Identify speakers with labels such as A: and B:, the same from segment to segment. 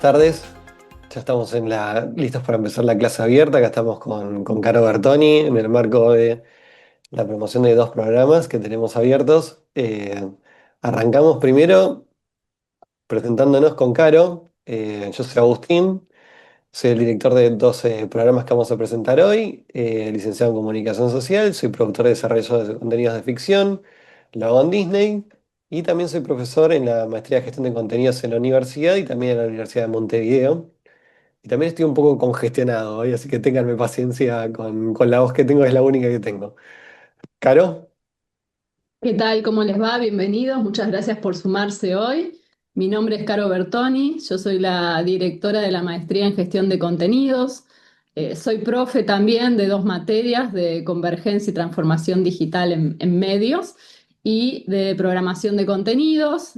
A: tardes. Ya estamos listos para empezar la clase abierta. Acá estamos con Caro Bertoni en el marco de la promoción de dos programas que tenemos abiertos. Arrancamos primero presentándonos con Caro. Yo soy Agustín, soy el director de 12 programas que vamos a presentar hoy. Licenciado en Comunicación Social, soy productor de desarrollo de contenidos de ficción, lo hago en Disney. Y también soy profesor en la maestría de gestión de contenidos en la universidad y también en la Universidad de Montevideo. Y también estoy un poco congestionado hoy, así que ténganme paciencia con la voz que tengo, es la única que tengo. ¿Caro?
B: ¿Qué tal? ¿Cómo les va? Bienvenidos. Muchas gracias por sumarse hoy. Mi nombre es Caro Bertoni. Yo soy la directora de la Maestría en Gestión de Contenidos. Soy profe también de dos materias de Convergencia y Transformación Digital en Medios y de Programación de Contenidos.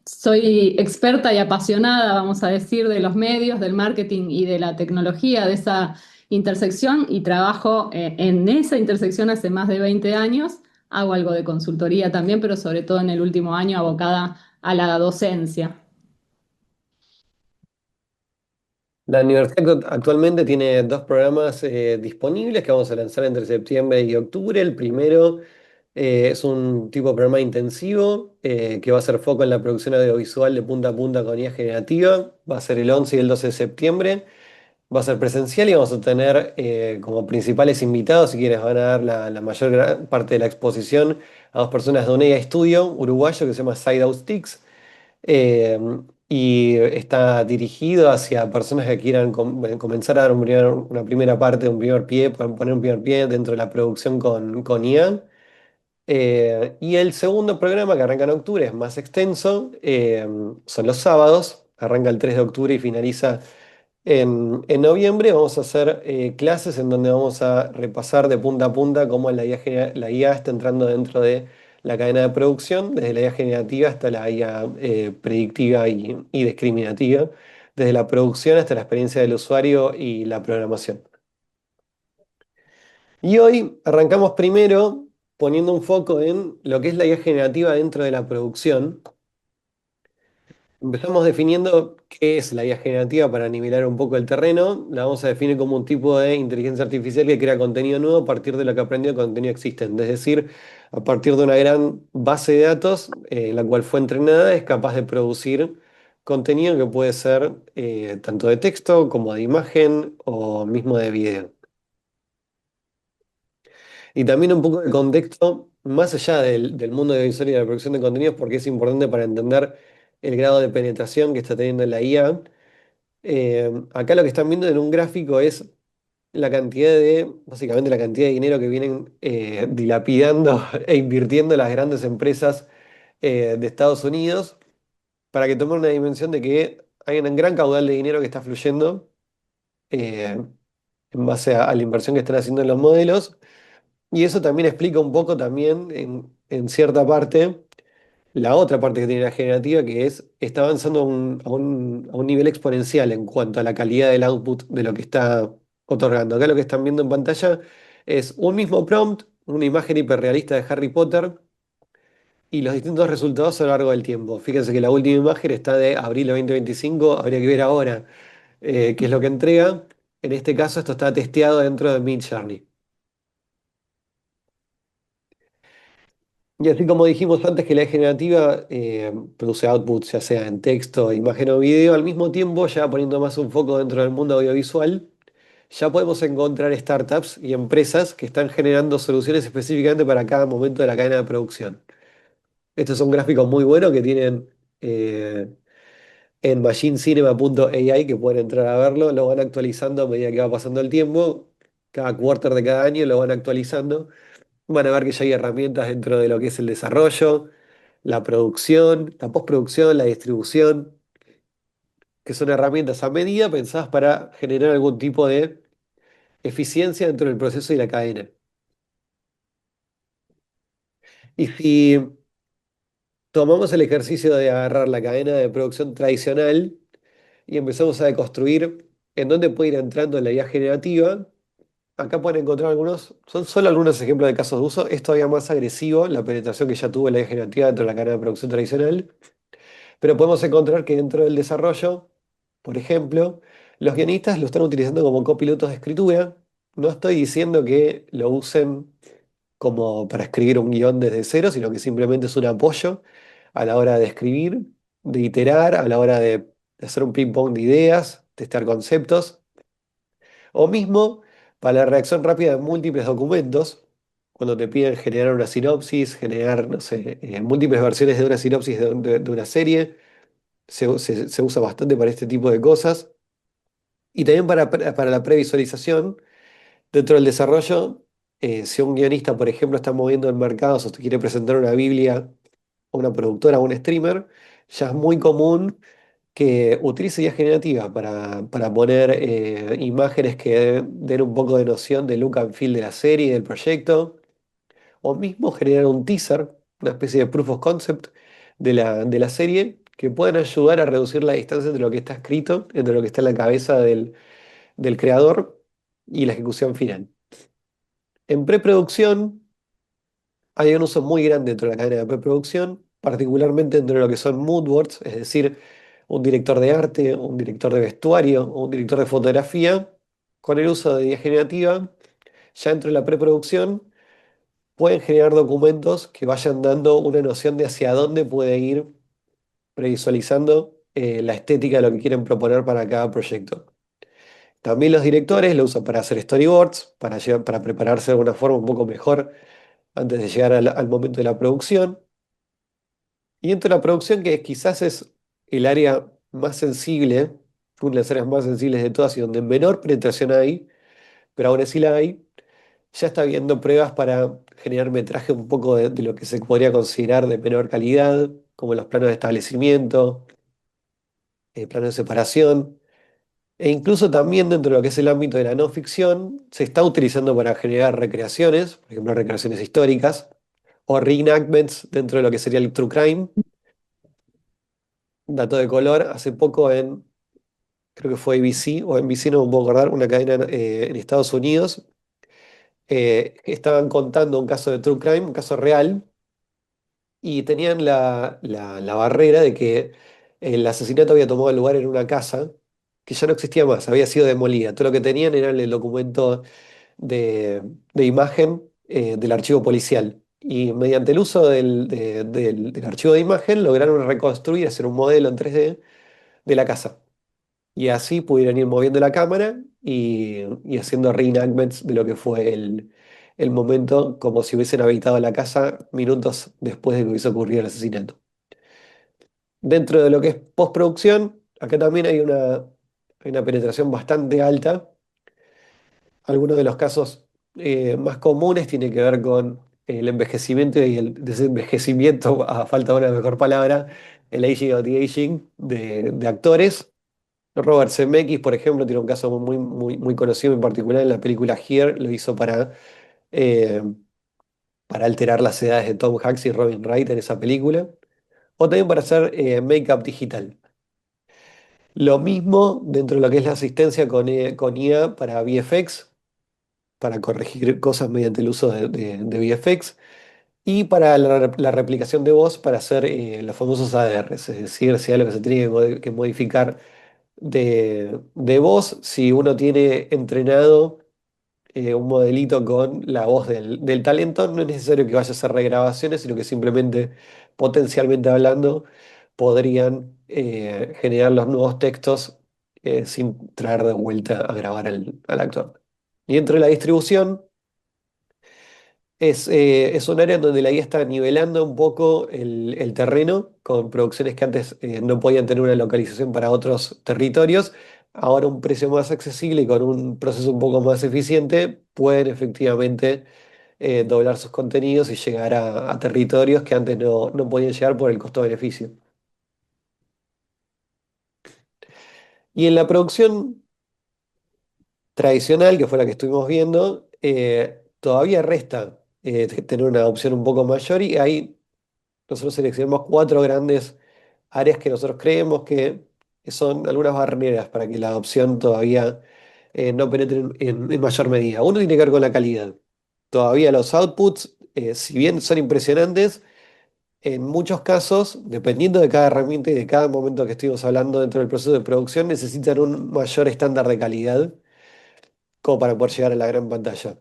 B: Soy experta y apasionada, vamos a decir, de los medios, del marketing y de la tecnología, de esa intersección, y trabajo en esa intersección hace más de 20 años. Hago algo de consultoría también, pero sobre todo en el último año abocada a la docencia.
A: La universidad actualmente tiene dos programas disponibles que vamos a lanzar entre septiembre y octubre. El primero es un tipo de programa intensivo que va a hacer foco en la producción audiovisual de punta a punta con IA generativa. Va a ser el 11 y el 12 de septiembre. Va a ser presencial y vamos a tener como principales invitados, y quienes van a dar la mayor parte de la exposición, a dos personas de un IA Studio uruguayo que se llama Side Out Sticks. eh, y está dirigido hacia personas que quieran comenzar a dar una primera parte, un primer pie, pueden poner un primer pie dentro de la producción con IA. Y el segundo programa, que arranca en octubre, es más extenso, son los sábados, arranca el 3 de octubre y finaliza en noviembre. Vamos a hacer clases en donde vamos a repasar de punta a punta cómo la IA está entrando dentro de la cadena de producción, desde la IA generativa hasta la IA predictiva y discriminativa, desde la producción hasta la experiencia del usuario y la programación. Y hoy arrancamos primero poniendo un foco en lo que es la IA generativa dentro de la producción. Empezamos definiendo qué es la IA generativa para nivelar un poco el terreno. La vamos a definir como un tipo de inteligencia artificial que crea contenido nuevo a partir de lo que aprendió de contenido existente. Es decir, a partir de una gran base de datos, la cual fue entrenada, es capaz de producir contenido que puede ser tanto de texto como de imagen o mismo de video. Y también un poco de contexto más allá del mundo audiovisual y de la producción de contenidos, porque es importante para entender el grado de penetración que está teniendo la IA. Acá lo que están viendo en un gráfico es básicamente la cantidad de dinero que vienen dilapidando e invirtiendo las grandes empresas de Estados Unidos, para que tomen una dimensión de que hay un gran caudal de dinero que está fluyendo eh, en base a la inversión que están haciendo en los modelos. Y eso también explica un poco también en cierta parte la otra parte que tiene la generativa, que es, está avanzando a un nivel exponencial en cuanto a la calidad del output de lo que está otorgando. Acá lo que están viendo en pantalla es un mismo prompt, una imagen hiperrealista de Harry Potter y los distintos resultados a lo largo del tiempo. Fíjense que la última imagen está de abril de 2025, habría que ver ahora qué es lo que entrega. En este caso, esto está testeado dentro de Midjourney. Y así como dijimos antes que la generativa produce outputs, ya sea en texto, imagen o video, al mismo tiempo, ya poniendo más un foco dentro del mundo audiovisual, ya podemos encontrar startups y empresas que están generando soluciones específicamente para cada momento de la cadena de producción. Estos son gráficos muy buenos que tienen en machinecinema.ai, que pueden entrar a verlo, lo van actualizando a medida que va pasando el tiempo, cada quarter de cada año lo van actualizando. Van a ver que ya hay herramientas dentro de lo que es el desarrollo, la producción, la postproducción, la distribución, que son herramientas a medida pensadas para generar algún tipo de eficiencia dentro del proceso y la cadena. Y si tomamos el ejercicio de agarrar la cadena de producción tradicional y empezamos a deconstruir en dónde puede ir entrando la IA generativa, acá pueden encontrar algunos, son solo algunos ejemplos de casos de uso. Es todavía más agresivo la penetración que ya tuvo la IA generativa dentro de la cadena de producción tradicional. Pero podemos encontrar que dentro del desarrollo Por ejemplo, los guionistas lo están utilizando como copilotos de escritura. No estoy diciendo que lo usen como para escribir un guión desde cero, sino que simplemente es un apoyo a la hora de escribir, de iterar, a la hora de hacer un ping-pong de ideas, testear conceptos, o mismo para la redacción rápida de múltiples documentos, cuando te piden generar una sinopsis, generar, no sé, múltiples versiones de una sinopsis de una serie, se usa bastante para este tipo de cosas. Y también para la previsualización. Dentro del desarrollo, si un guionista, por ejemplo, está moviendo en mercados o te quiere presentar una Biblia a una productora o un streamer, ya es muy común que utilice IA generativa para poner imágenes que den un poco de noción del look and feel de la serie, del proyecto, o mismo generar un teaser, una especie de proof of concept de la serie, que puedan ayudar a reducir la distancia entre lo que está escrito, entre lo que está en la cabeza del creador y la ejecución final. En preproducción hay un uso muy grande dentro de la cadena de preproducción, particularmente dentro de lo que son mood boards, es decir, un director de arte, un director de vestuario o un director de fotografía, con el uso de IA generativa, ya dentro de la preproducción, pueden generar documentos que vayan dando una noción de hacia dónde puede ir previsualizando la estética de lo que quieren proponer para cada proyecto. También los directores lo usan para hacer storyboards, para prepararse de alguna forma un poco mejor antes de llegar al momento de la producción. Y dentro de la producción, que quizás es el área más sensible, una de las áreas más sensibles de todas y donde menor penetración hay, pero aún así la hay, ya está habiendo pruebas para generar metraje un poco de lo que se podría considerar de menor calidad, como los planos de establecimiento, planos de separación, e incluso también dentro de lo que es el ámbito de la no ficción, se está utilizando para generar recreaciones, por ejemplo, recreaciones históricas, o reenactments dentro de lo que sería el true crime. Dato de color, hace poco creo que fue ABC o NBC, no me puedo acordar, una cadena en Estados Unidos, estaban contando un caso de true crime, un caso real, y tenían la barrera de que el asesinato había tomado lugar en una casa que ya no existía más, había sido demolida. Todo lo que tenían era el documento de imagen del archivo policial. Y mediante el uso del archivo de imagen lograron reconstruir, hacer un modelo en 3D de la casa. Y así pudieron ir moviendo la cámara y haciendo reenactments de lo que fue el momento, como si hubiesen habitado la casa minutos después de que hubiese ocurrido el asesinato. Dentro de lo que es postproducción, acá también hay una penetración bastante alta. Algunos de los casos más comunes tienen que ver con el envejecimiento y el desenvejecimiento, a falta de una mejor palabra, el aging o the aging de actores. Robert Zemeckis, por ejemplo, tiene un caso muy, muy, muy conocido en particular en la película Here, lo hizo eh, para alterar las edades de Tom Hanks y Robin Wright en esa película, o también para hacer make-up digital. Lo mismo dentro de lo que es la asistencia con IA para VFX, para corregir cosas mediante el uso de VFX, y para la replicación de voz para hacer los famosos ADRs, es decir, si hay algo que se tiene que modificar de voz, si uno tiene entrenado un modelito con la voz del talento, no es necesario que vaya a hacer regrabaciones, sino que simplemente, potencialmente hablando, podrían generar los nuevos textos sin traer de vuelta a grabar al actor. Y dentro de la distribución, es un área en donde la IA está nivelando un poco el terreno con producciones que antes no podían tener una localización para otros territorios. Ahora un precio más accesible y con un proceso un poco más eficiente pueden efectivamente doblar sus contenidos y llegar a territorios que antes no podían llegar por el costo-beneficio. Y en la producción tradicional, que fue la que estuvimos viendo, todavía resta tener una opción un poco mayor y hay nosotros seleccionamos cuatro grandes áreas que nosotros creemos que son algunas barreras para que la adopción todavía no penetre en mayor medida. Uno tiene que ver con la calidad. Todavía los outputs, si bien son impresionantes, en muchos casos, dependiendo de cada herramienta y de cada momento que estuvimos hablando dentro del proceso de producción, necesitan un mayor estándar de calidad como para poder llegar a la gran pantalla.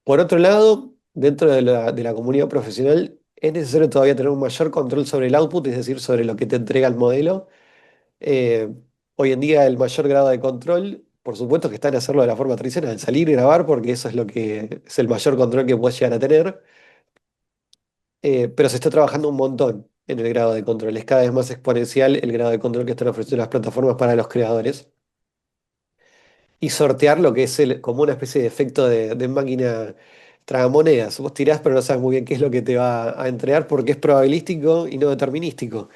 A: Por otro lado, dentro de la comunidad profesional, es necesario todavía tener un mayor control sobre el output, es decir, sobre lo que te entrega el modelo. Eh, Hoy en día el mayor grado de control, por supuesto que está en hacerlo de la forma tradicional, salir y grabar, porque eso es lo que es el mayor control que puedes llegar a tener. Pero se está trabajando un montón en el grado de control. Es cada vez más exponencial el grado de control que están ofreciendo las plataformas para los creadores. Y sortear lo que es como una especie de efecto de máquina tragamonedas. Vos tirás, pero no sabes muy bien qué es lo que te va a entregar porque es probabilístico y no determinístico.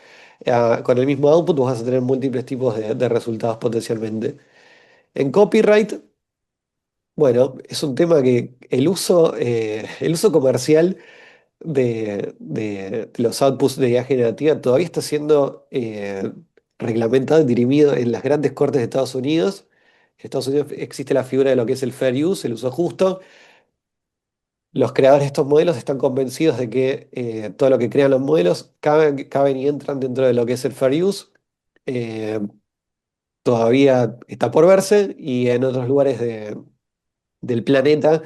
A: Con el mismo output vos vas a tener múltiples tipos de resultados potencialmente. En copyright, bueno, es un tema que el uso comercial de los outputs de IA generativa todavía está siendo reglamentado y dirimido en las grandes cortes de Estados Unidos. En Estados Unidos existe la figura de lo que es el fair use, el uso justo. Los creadores de estos modelos están convencidos de que todo lo que crean los modelos caben y entran dentro de lo que es el fair use. Eh, Todavía está por verse y en otros lugares del planeta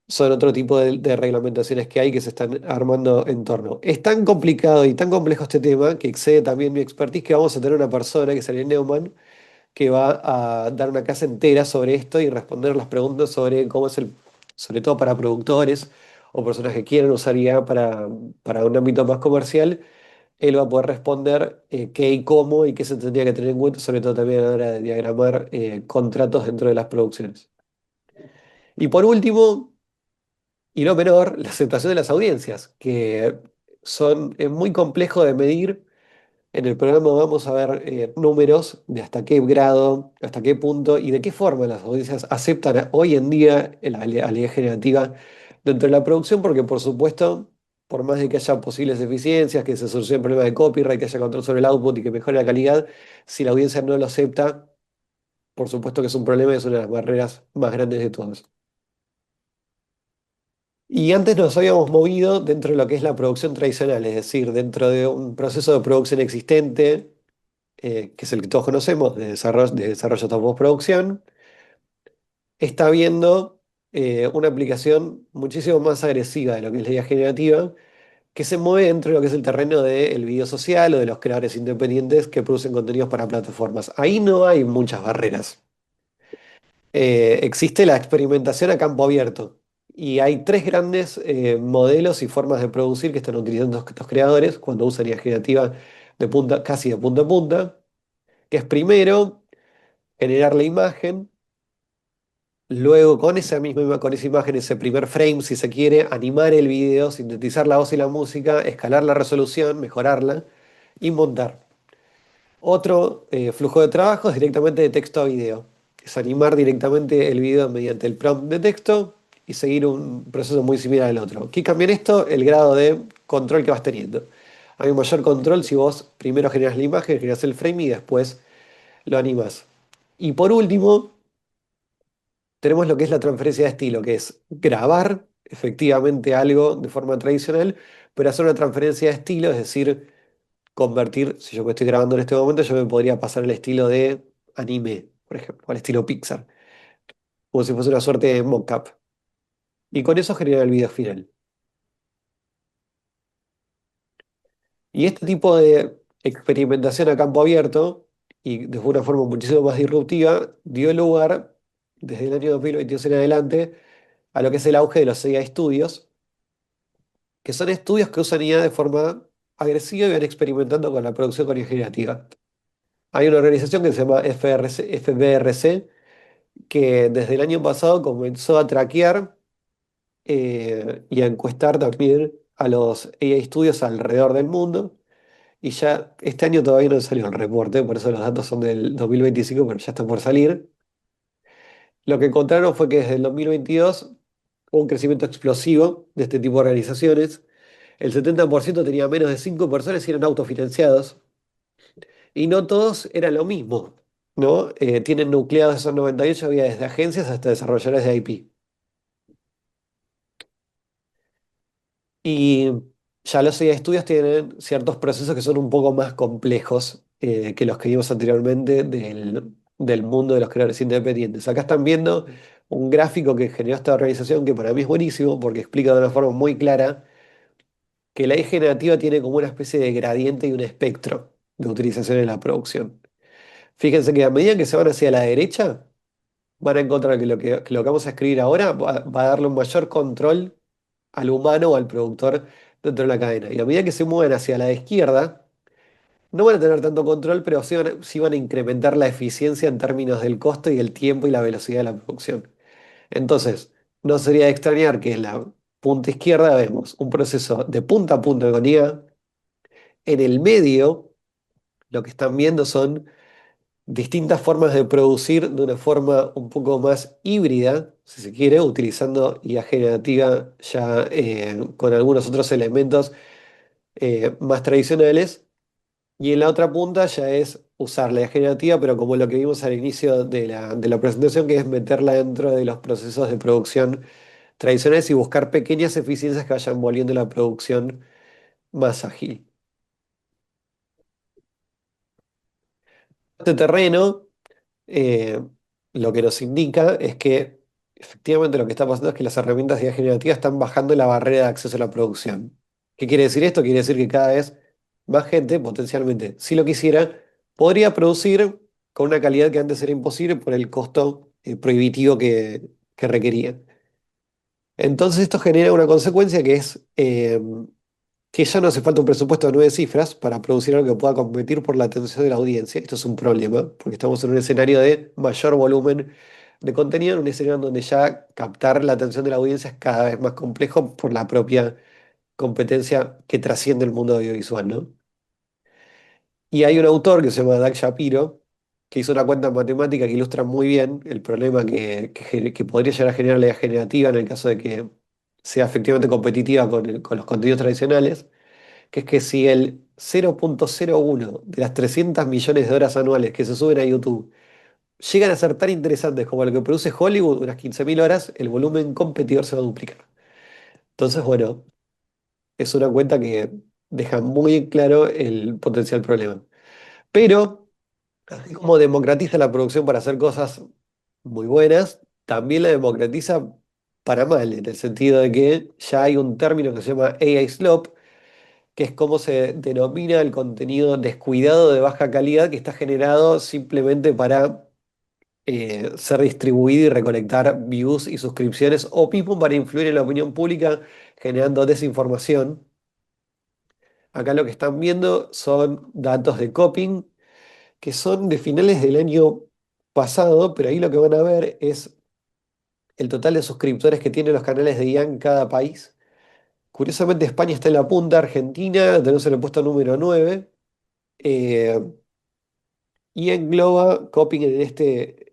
A: son otro tipo de reglamentaciones que hay que se están armando en torno. Es tan complicado y tan complejo este tema que excede también mi expertise que vamos a tener una persona, que es Ariel Neumann, que va a dar una clase entera sobre esto y responder las preguntas sobre cómo es sobre todo para productores o personas que quieren usar IA para un ámbito más comercial. Él va a poder responder qué y cómo y qué se tendría que tener en cuenta, sobre todo también a la hora de diagramar contratos dentro de las producciones. Y por último, y no menor, la aceptación de las audiencias, que son muy complejo de medir. En el programa vamos a ver números de hasta qué grado, hasta qué punto y de qué forma las audiencias aceptan hoy en día la realidad generativa dentro de la producción, porque por supuesto, por más de que haya posibles deficiencias, que se solucione el problema de copyright, que haya control sobre el output y que mejore la calidad, si la audiencia no lo acepta, por supuesto que es un problema y es una de las barreras más grandes de todas. Y antes nos habíamos movido dentro de lo que es la producción tradicional, es decir, dentro de un proceso de producción existente, que es el que todos conocemos, de desarrollo hasta postproducción, está viendo una aplicación muchísimo más agresiva de lo que es la IA generativa, que se mueve dentro de lo que es el terreno del video social o de los creadores independientes que producen contenidos para plataformas. Ahí no hay muchas barreras. Existe la experimentación a campo abierto. Y hay tres grandes modelos y formas de producir que están utilizando estos creadores cuando usan IA generativa de punta, casi de punta a punta, que es primero generar la imagen, luego con con esa imagen, ese primer frame, si se quiere, animar el video, sintetizar la voz y la música, escalar la resolución, mejorarla y montar. Otro flujo de trabajo es directamente de texto a video. Es animar directamente el video mediante el prompt de texto y seguir un proceso muy similar al otro. ¿Qué cambia en esto? El grado de control que vas teniendo. Hay un mayor control si vos primero generas la imagen, generas el frame y después lo animas. Y por último, tenemos lo que es la transferencia de estilo, que es grabar efectivamente algo de forma tradicional, pero hacer una transferencia de estilo, es decir, convertir, si yo me estoy grabando en este momento, yo me podría pasar el estilo de anime, por ejemplo, al estilo Pixar, como si fuese una suerte de mockup. Y con eso generar el video final. Y este tipo de experimentación a campo abierto, y de una forma muchísimo más disruptiva, dio lugar, desde el año 2022 en adelante, a lo que es el auge de los AI Studios, que son estudios que usan IA de forma agresiva y van experimentando con la producción con IA generativa. Hay una organización que se llama FBRC, que desde el año pasado comenzó a traquear y a encuestar también a los AI Studios alrededor del mundo. Y ya este año todavía no salió el reporte, por eso los datos son del 2025, pero ya están por salir. Lo que encontraron fue que desde el 2022 hubo un crecimiento explosivo de este tipo de organizaciones. El 70% tenía menos de 5 personas y eran autofinanciados. Y no todos eran lo mismo, ¿no? Tienen nucleados esos 98, había desde agencias hasta desarrolladores de IP. Ya los IA estudios tienen ciertos procesos que son un poco más complejos que los que vimos anteriormente del mundo de los creadores independientes. Acá están viendo un gráfico que generó esta organización que para mí es buenísimo porque explica de una forma muy clara que la I generativa tiene como una especie de gradiente y un espectro de utilización en la producción. Fíjense que a medida que se van hacia la derecha, van a encontrar que lo que vamos a escribir ahora va a darle un mayor control al humano o al productor dentro de la cadena. Y a medida que se mueven hacia la izquierda, no van a tener tanto control, pero sí van a incrementar la eficiencia en términos del costo y el tiempo y la velocidad de la producción. Entonces, no sería de extrañar que en la punta izquierda vemos un proceso de punta a punta con IA. En el medio, lo que están viendo son distintas formas de producir de una forma un poco más híbrida, si se quiere, utilizando IA generativa ya con algunos otros elementos más tradicionales. Y en la otra punta ya es usar la IA generativa, pero como lo que vimos al inicio de la presentación, que es meterla dentro de los procesos de producción tradicionales y buscar pequeñas eficiencias que vayan volviendo la producción más ágil. Este terreno eh, lo que nos indica es que efectivamente lo que está pasando es que las herramientas de IA generativa están bajando la barrera de acceso a la producción. ¿Qué quiere decir esto? Quiere decir que cada vez más gente, potencialmente, si lo quisiera, podría producir con una calidad que antes era imposible por el costo prohibitivo que requería. Entonces esto genera una consecuencia que es que ya no hace falta un presupuesto de 9 cifras para producir algo que pueda competir por la atención de la audiencia. Esto es un problema, porque estamos en un escenario de mayor volumen de contenido, en un escenario en donde ya captar la atención de la audiencia es cada vez más complejo por la propia competencia que trasciende el mundo audiovisual, ¿no? Y hay un autor que se llama Doug Shapiro, que hizo una cuenta matemática que ilustra muy bien el problema que podría llegar a generar la IA generativa en el caso de que sea efectivamente competitiva con los contenidos tradicionales, que es que si el 0,01 de las 300 millones de horas anuales que se suben a YouTube llegan a ser tan interesantes como lo que produce Hollywood, unas 15.000 horas, el volumen competidor se va a duplicar. Entonces, bueno, es una cuenta que deja muy en claro el potencial problema. Pero, así como democratiza la producción para hacer cosas muy buenas, también la democratiza para mal, en el sentido de que ya hay un término que se llama AI slop, que es cómo se denomina el contenido descuidado de baja calidad que está generado simplemente para ser distribuido y recolectar views y suscripciones o mismo para influir en la opinión pública generando desinformación. Acá lo que están viendo son datos de copying que son de finales del año pasado, pero ahí lo que van a ver es el total de suscriptores que tienen los canales de IA en cada país. Curiosamente España está en la punta, Argentina tenemos en el puesto número 9. eh, Y engloba Coping este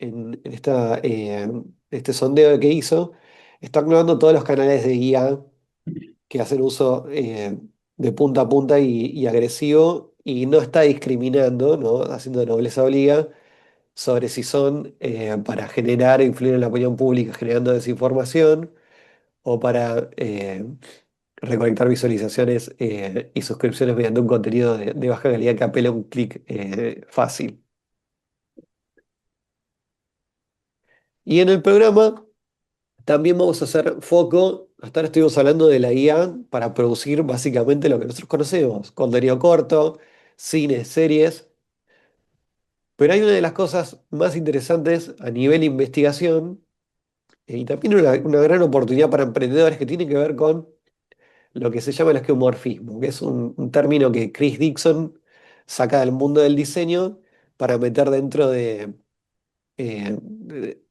A: sondeo que hizo, está englobando todos los canales de IA que hacen uso de punta a punta y agresivo y no está discriminando, ¿no? Haciendo nobleza obliga sobre si son para generar e influir en la opinión pública generando desinformación o para recolectar visualizaciones y suscripciones mediante un contenido de baja calidad que apela a un clic fácil. Y en el programa también vamos a hacer foco, hasta ahora estuvimos hablando de la IA para producir básicamente lo que nosotros conocemos, contenido corto, cine, series, pero hay una de las cosas más interesantes a nivel investigación y también una gran oportunidad para emprendedores que tiene que ver con lo que se llama el esquemorfismo, que es un término que Chris Dixon saca del mundo del diseño para meter dentro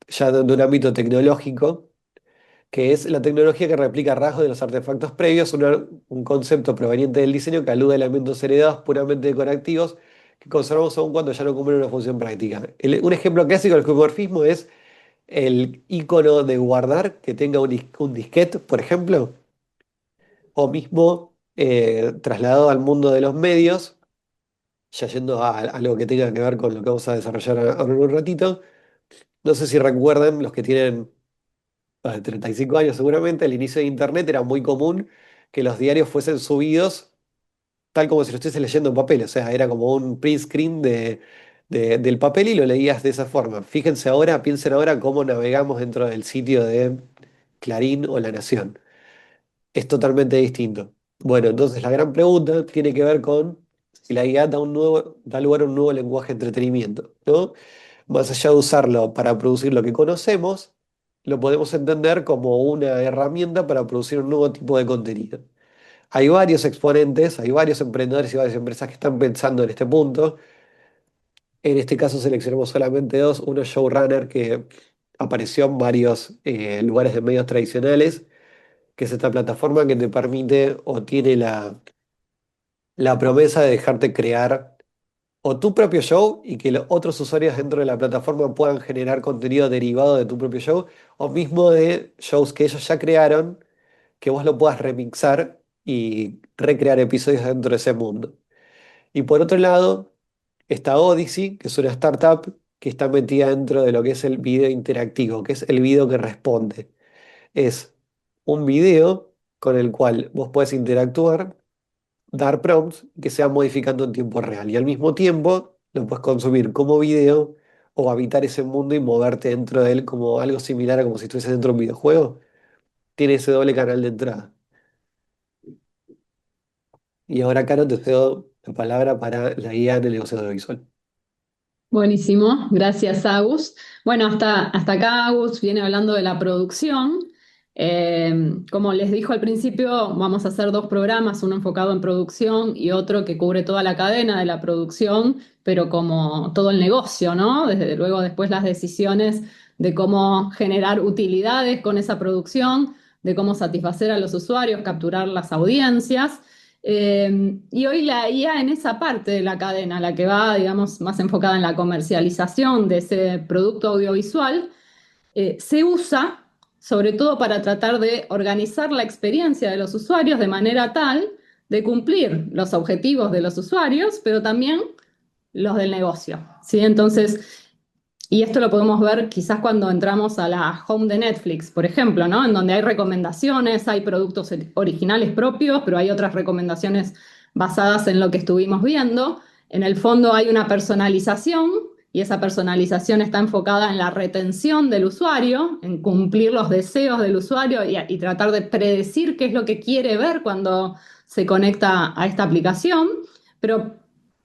A: ya de un ámbito tecnológico que es la tecnología que replica rasgos de los artefactos previos, un concepto proveniente del diseño que alude a elementos heredados puramente decorativos que conservamos aún cuando ya no cumplen una función práctica. Un ejemplo clásico del geomorfismo es el icono de guardar que tenga un disquete, por ejemplo, o mismo trasladado al mundo de los medios, ya yendo a algo que tenga que ver con lo que vamos a desarrollar ahora en un ratito. No sé si recuerdan los que tienen de 35 años seguramente, al inicio de Internet era muy común que los diarios fuesen subidos tal como si lo estuviese leyendo en papel, o sea, era como un print screen del papel y lo leías de esa forma. Fíjense ahora, piensen ahora cómo navegamos dentro del sitio de Clarín o La Nación. Es totalmente distinto. Bueno, entonces la gran pregunta tiene que ver con si la IA da lugar a un nuevo lenguaje de entretenimiento, ¿no? Más allá de usarlo para producir lo que conocemos, lo podemos entender como una herramienta para producir un nuevo tipo de contenido. Hay varios exponentes, hay varios emprendedores y varias empresas que están pensando en este punto. En este caso seleccionamos solamente dos. Uno es Showrunner, que apareció en varios lugares de medios tradicionales, que es esta plataforma que te permite o tiene la promesa de dejarte crear o tu propio show y que los otros usuarios dentro de la plataforma puedan generar contenido derivado de tu propio show o mismo de shows que ellos ya crearon, que vos lo puedas remixar y recrear episodios dentro de ese mundo. Y por otro lado, está Odyssey, que es una startup que está metida dentro de lo que es el video interactivo, que es el video que responde. Es un video con el cual vos podés interactuar, dar prompts que se van modificando en tiempo real y al mismo tiempo lo puedes consumir como video o habitar ese mundo y moverte dentro de él como algo similar a como si estuvieses dentro de un videojuego. Tiene ese doble canal de entrada. Y ahora, Caro, te cedo la palabra para la guía en el negocio audiovisual.
B: Buenísimo, gracias Agus. Bueno, hasta acá Agus viene hablando de la producción. Como les dijo al principio, vamos a hacer dos programas, uno enfocado en producción y otro que cubre toda la cadena de la producción, pero como todo el negocio, ¿no? Desde luego después las decisiones de cómo generar utilidades con esa producción, de cómo satisfacer a los usuarios, capturar las audiencias. Y hoy la IA en esa parte de la cadena, la que va, digamos, más enfocada en la comercialización de ese producto audiovisual, se usa sobre todo para tratar de organizar la experiencia de los usuarios de manera tal de cumplir los objetivos de los usuarios, pero también los del negocio, ¿sí? Entonces, y esto lo podemos ver quizás cuando entramos a la home de Netflix, por ejemplo, ¿no? En donde hay recomendaciones, hay productos originales propios, pero hay otras recomendaciones basadas en lo que estuvimos viendo. En el fondo hay una personalización y esa personalización está enfocada en la retención del usuario, en cumplir los deseos del usuario y tratar de predecir qué es lo que quiere ver cuando se conecta a esta aplicación. Pero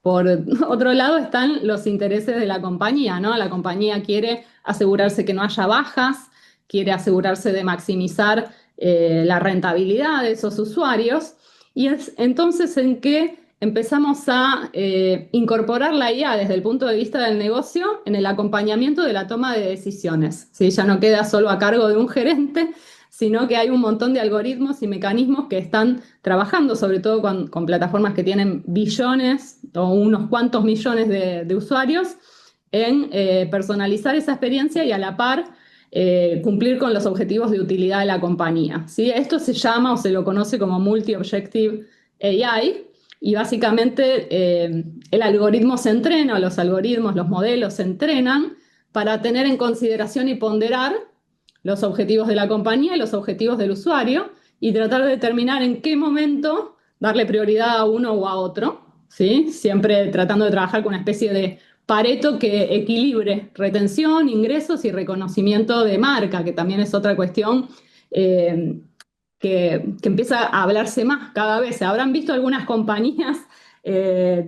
B: por otro lado están los intereses de la compañía, ¿no? La compañía quiere asegurarse que no haya bajas, quiere asegurarse de maximizar la rentabilidad de esos usuarios. Y es entonces en que empezamos a incorporar la IA desde el punto de vista del negocio en el acompañamiento de la toma de decisiones. ¿Sí? Ya no queda solo a cargo de un gerente, sino que hay un montón de algoritmos y mecanismos que están trabajando, sobre todo con plataformas que tienen billones o unos cuantos millones de usuarios, en personalizar esa experiencia y a la par cumplir con los objetivos de utilidad de la compañía. ¿Sí? Esto se llama o se lo conoce como Multi-Objective AI y básicamente el algoritmo se entrena, o los algoritmos, los modelos se entrenan para tener en consideración y ponderar los objetivos de la compañía y los objetivos del usuario y tratar de determinar en qué momento darle prioridad a uno o a otro, ¿sí? Siempre tratando de trabajar con una especie de Pareto que equilibre retención, ingresos y reconocimiento de marca, que también es otra cuestión que empieza a hablarse más cada vez. Se habrán visto algunas compañías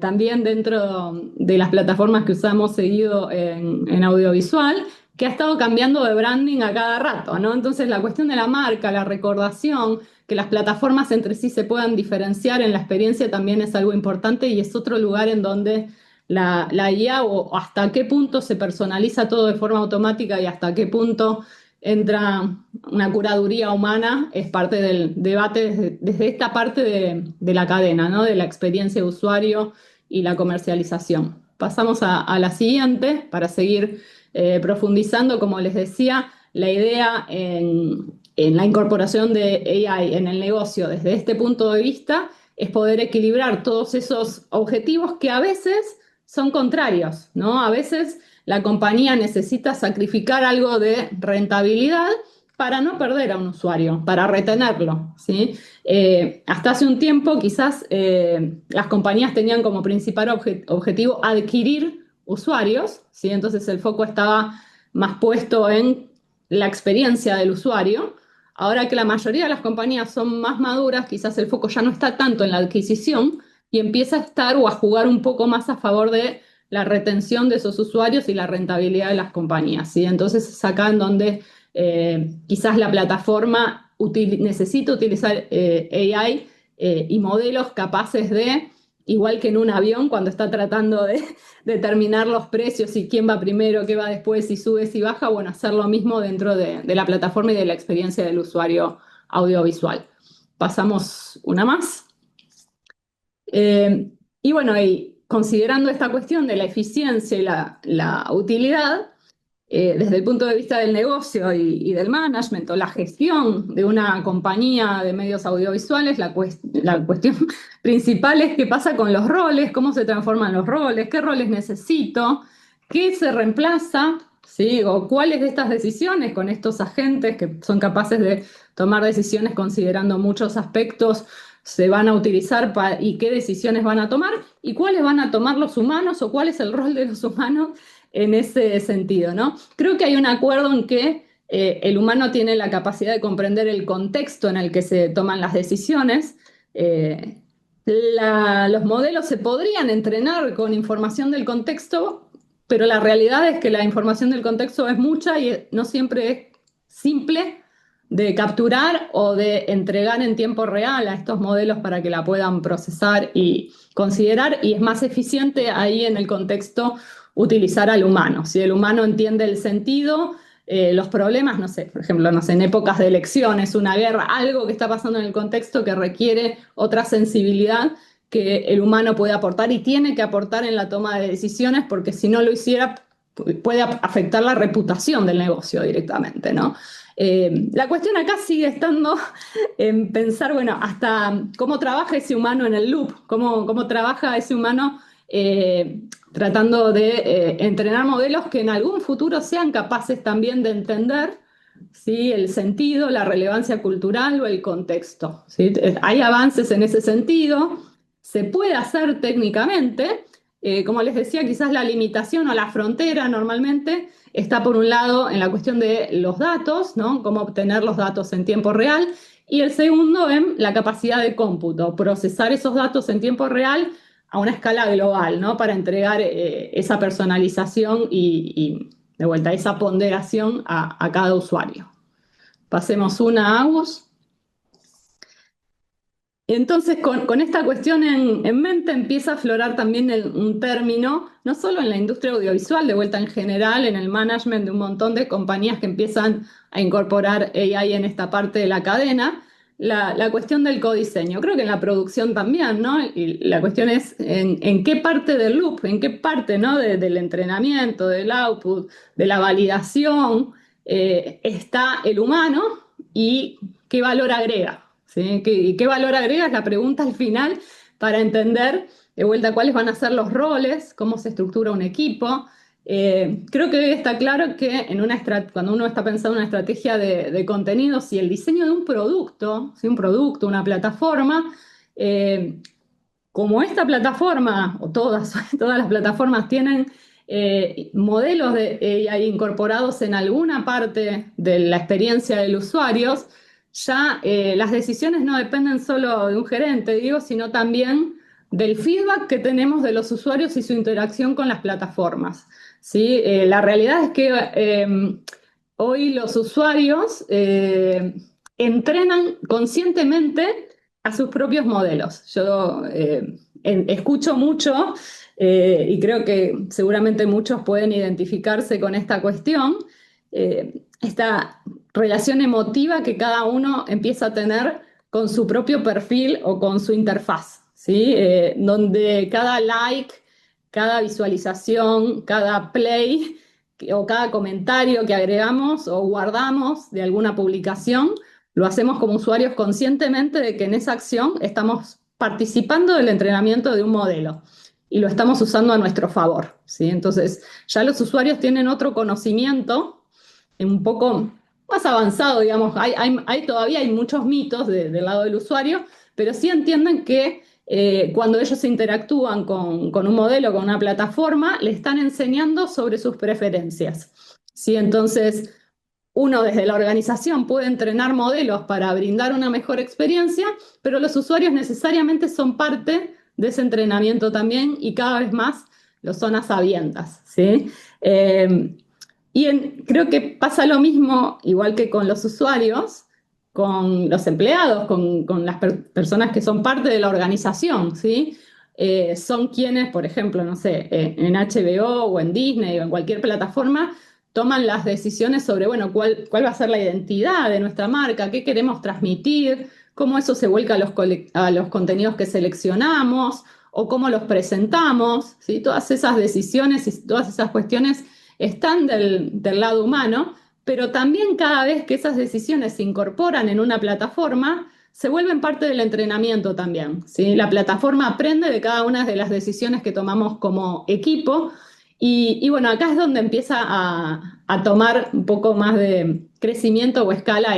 B: también dentro de las plataformas que usamos seguido en audiovisual, que ha estado cambiando de branding a cada rato, ¿no? Entonces la cuestión de la marca, la recordación, que las plataformas entre sí se puedan diferenciar en la experiencia también es algo importante y es otro lugar en donde la IA o hasta qué punto se personaliza todo de forma automática y hasta qué punto entra una curaduría humana, es parte del debate desde esta parte de la cadena, ¿no? De la experiencia de usuario y la comercialización. Pasamos a la siguiente para seguir profundizando, como les decía, la idea en la incorporación de AI en el negocio desde este punto de vista es poder equilibrar todos esos objetivos que a veces son contrarios, ¿no? A veces la compañía necesita sacrificar algo de rentabilidad para no perder a un usuario, para retenerlo, ¿sí? Hasta hace un tiempo quizás las compañías tenían como principal objetivo adquirir usuarios, ¿sí? Entonces el foco estaba más puesto en la experiencia del usuario. Ahora que la mayoría de las compañías son más maduras, quizás el foco ya no está tanto en la adquisición y empieza a estar o a jugar un poco más a favor de la retención de esos usuarios y la rentabilidad de las compañías, ¿sí? Entonces es acá en donde quizás la plataforma necesita utilizar AI y modelos capaces de, igual que en un avión, cuando está tratando de determinar los precios y quién va primero, qué va después, si sube, si baja, bueno, hacer lo mismo dentro de la plataforma y de la experiencia del usuario audiovisual. Pasamos una más. Y bueno, y considerando esta cuestión de la eficiencia y la utilidad, desde el punto de vista del negocio y del management o la gestión de una compañía de medios audiovisuales, la cuestión principal es qué pasa con los roles, cómo se transforman los roles, qué roles necesito, qué se reemplaza, ¿sí? O cuáles de estas decisiones con estos agentes que son capaces de tomar decisiones considerando muchos aspectos se van a utilizar y qué decisiones van a tomar y cuáles van a tomar los humanos o cuál es el rol de los humanos en ese sentido, ¿no? Creo que hay un acuerdo en que el humano tiene la capacidad de comprender el contexto en el que se toman las decisiones. Eh, los modelos se podrían entrenar con información del contexto, pero la realidad es que la información del contexto es mucha y no siempre es simple de capturar o de entregar en tiempo real a estos modelos para que la puedan procesar y considerar, y es más eficiente ahí en el contexto utilizar al humano. Si el humano entiende el sentido, los problemas, no sé, por ejemplo, no sé, en épocas de elecciones, una guerra, algo que está pasando en el contexto que requiere otra sensibilidad que el humano puede aportar y tiene que aportar en la toma de decisiones, porque si no lo hiciera puede afectar la reputación del negocio directamente, ¿no? La cuestión acá sigue estando en pensar, bueno, hasta cómo trabaja ese humano en el loop, cómo trabaja ese humano tratando de entrenar modelos que en algún futuro sean capaces también de entender, ¿sí? El sentido, la relevancia cultural o el contexto, ¿sí? Hay avances en ese sentido, se puede hacer técnicamente, como les decía, quizás la limitación o la frontera normalmente está por un lado en la cuestión de los datos, ¿no? Cómo obtener los datos en tiempo real, y el segundo en la capacidad de cómputo, procesar esos datos en tiempo real a una escala global, ¿no? Para entregar esa personalización y, de vuelta, esa ponderación a cada usuario. Pasemos una, Agus. Entonces, con esta cuestión en mente empieza a aflorar también un término, no solo en la industria audiovisual, de vuelta en general, en el management de un montón de compañías que empiezan a incorporar AI en esta parte de la cadena, la cuestión del codiseño. Creo que en la producción también, ¿no? Y la cuestión es en qué parte del loop, en qué parte, ¿no? Del entrenamiento, del output, de la validación, está el humano y qué valor agrega. ¿Sí? ¿Qué valor agrega? Es la pregunta al final para entender de vuelta cuáles van a ser los roles, cómo se estructura un equipo. Creo que está claro que cuando uno está pensando en una estrategia de contenidos y el diseño de un producto, ¿sí? Un producto, una plataforma, como esta plataforma, o todas, todas las plataformas tienen modelos de AI incorporados en alguna parte de la experiencia del usuario, ya las decisiones no dependen solo de un gerente, digo, sino también del feedback que tenemos de los usuarios y su interacción con las plataformas. ¿Sí? La realidad es que hoy los usuarios entrenan conscientemente a sus propios modelos. Yo escucho mucho y creo que seguramente muchos pueden identificarse con esta cuestión, esta relación emotiva que cada uno empieza a tener con su propio perfil o con su interfaz, ¿sí? Donde cada like, cada visualización, cada play o cada comentario que agregamos o guardamos de alguna publicación, lo hacemos como usuarios conscientemente de que en esa acción estamos participando del entrenamiento de un modelo y lo estamos usando a nuestro favor, ¿sí? Entonces, ya los usuarios tienen otro conocimiento, un poco, más avanzado, digamos, todavía hay muchos mitos del lado del usuario, pero sí entienden que cuando ellos interactúan con un modelo, con una plataforma, le están enseñando sobre sus preferencias. ¿Sí? Entonces, uno desde la organización puede entrenar modelos para brindar una mejor experiencia, pero los usuarios necesariamente son parte de ese entrenamiento también y cada vez más lo son a sabiendas, ¿sí? Eh, Creo que pasa lo mismo, igual que con los usuarios, con los empleados, con las personas que son parte de la organización, ¿sí? Son quienes, por ejemplo, no sé, en HBO o en Disney o en cualquier plataforma, toman las decisiones sobre, bueno, cuál va a ser la identidad de nuestra marca, qué queremos transmitir, cómo eso se vuelca a los contenidos que seleccionamos o cómo los presentamos, ¿sí? Todas esas decisiones y todas esas cuestiones están del lado humano, pero también cada vez que esas decisiones se incorporan en una plataforma, se vuelven parte del entrenamiento también, ¿sí? La plataforma aprende de cada una de las decisiones que tomamos como equipo y bueno, acá es donde empieza a tomar un poco más de crecimiento o escala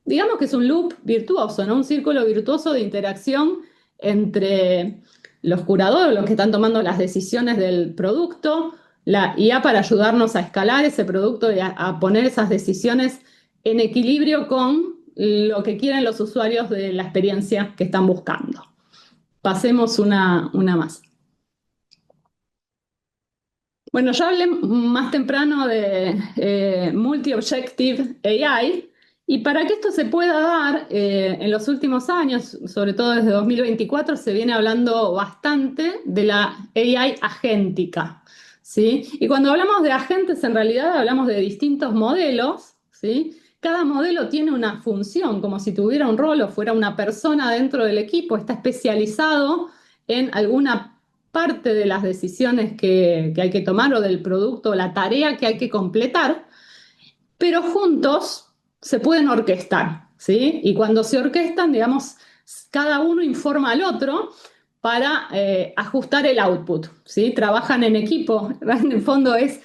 B: digamos que es un loop virtuoso, ¿no? Un círculo virtuoso de interacción entre los curadores, los que están tomando las decisiones del producto, la IA para ayudarnos a escalar ese producto y a poner esas decisiones en equilibrio con lo que quieren los usuarios de la experiencia que están buscando. Pasemos una más. Bueno, yo hablé más temprano de Multi-Objective AI y para que esto se pueda dar, en los últimos años, sobre todo desde 2024, se viene hablando bastante de la AI agéntica, ¿sí? Y cuando hablamos de agentes, en realidad hablamos de distintos modelos, ¿sí? Cada modelo tiene una función, como si tuviera un rol o fuera una persona dentro del equipo, está especializado en alguna parte de las decisiones que hay que tomar o del producto o la tarea que hay que completar, pero juntos se pueden orquestar, ¿sí? Y cuando se orquestan, digamos, cada uno informa al otro para ajustar el output, ¿sí? Trabajan en equipo, en el fondo es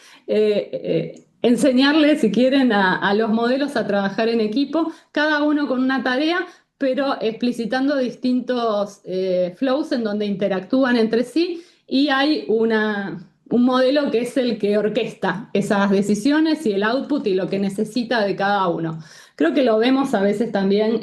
B: enseñarles, si quieren, a los modelos a trabajar en equipo, cada uno con una tarea, pero explicitando distintos flows en donde interactúan entre sí y hay un modelo que es el que orquesta esas decisiones y el output y lo que necesita de cada uno. Creo que lo vemos a veces también,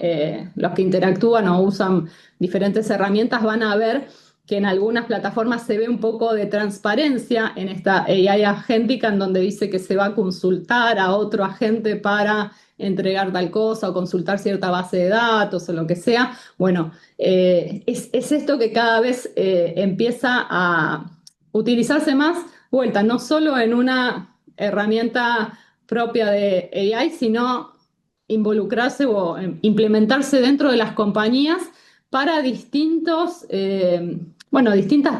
B: los que interactúan o usan diferentes herramientas van a ver que en algunas plataformas se ve un poco de transparencia en esta AI agéntica en donde dice que se va a consultar a otro agente para entregar tal cosa o consultar cierta base de datos o lo que sea. Bueno, es esto que cada vez empieza a utilizarse más, vuelta, no solo en una herramienta propia de AI, sino involucrarse o implementarse dentro de las compañías para distintas